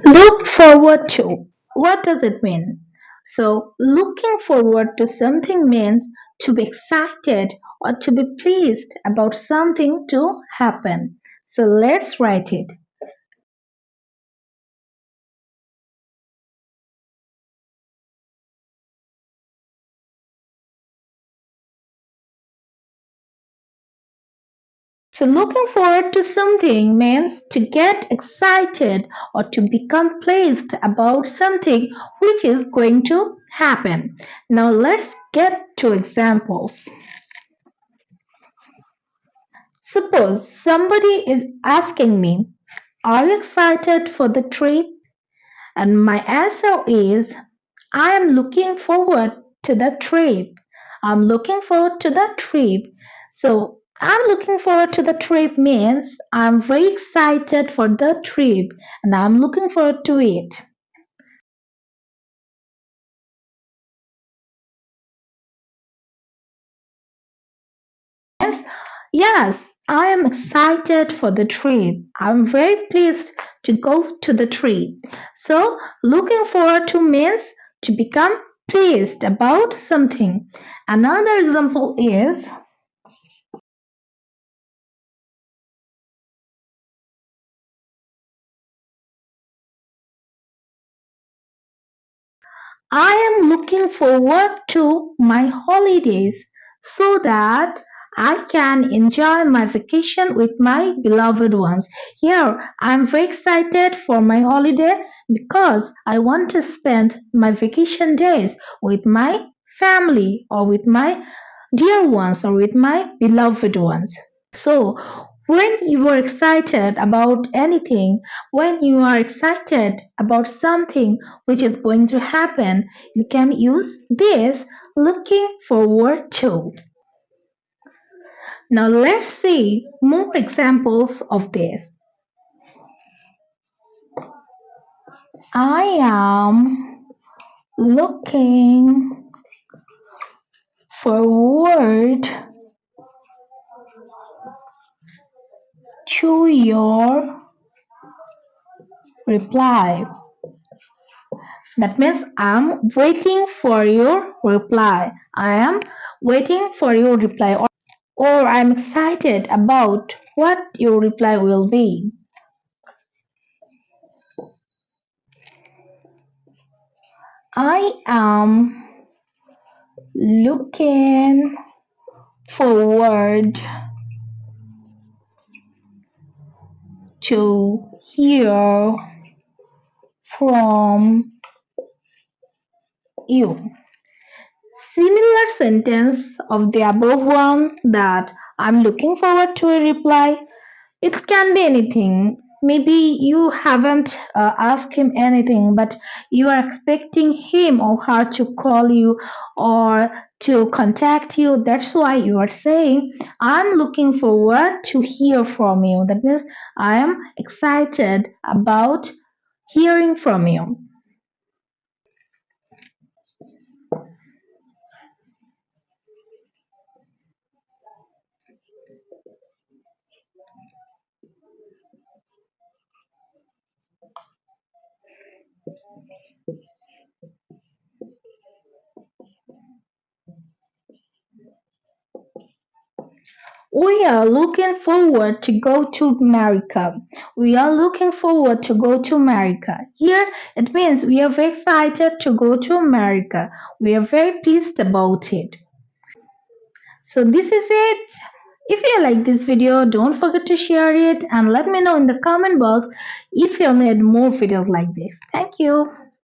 Look forward to. What does it mean? So, looking forward to something means to be excited or to be pleased about something to happen. So, let's write it. So, looking forward to something means to get excited or to become pleased about something which is going to happen. Now, let's get to examples. Suppose somebody is asking me, "Are you excited for the trip?" And my answer is, "I am looking forward to the trip." I'm looking forward to the trip. So, I'm looking forward to the trip means I'm very excited for the trip and I'm looking forward to it. Yes, yes, I am excited for the trip. I'm very pleased to go to the trip. So, looking forward to means to become pleased about something. Another example is, I am looking forward to my holidays so that I can enjoy my vacation with my beloved ones. Here, I'm very excited for my holiday because I want to spend my vacation days with my family or with my dear ones or with my beloved ones. So, when you are excited about anything, when you are excited about something which is going to happen, you can use this looking forward to. Now, let's see more examples of this. I am looking forward to your reply. That means I'm waiting for your reply. I am waiting for your reply, or I'm excited about what your reply will be. I am looking forward to hear from you. Similar sentence of the above one, that I'm looking forward to a reply. It can be anything. Maybe you haven't asked him anything, but you are expecting him or her to call you or to contact you. That's why you are saying, "I'm looking forward to hear from you." That means I am excited about hearing from you. We are looking forward to go to America. We are looking forward to go to America. Here it means we are very excited to go to America. We are very pleased about it. So this is it. If you like this video, don't forget to share it and let me know in the comment box if you need more videos like this. Thank you.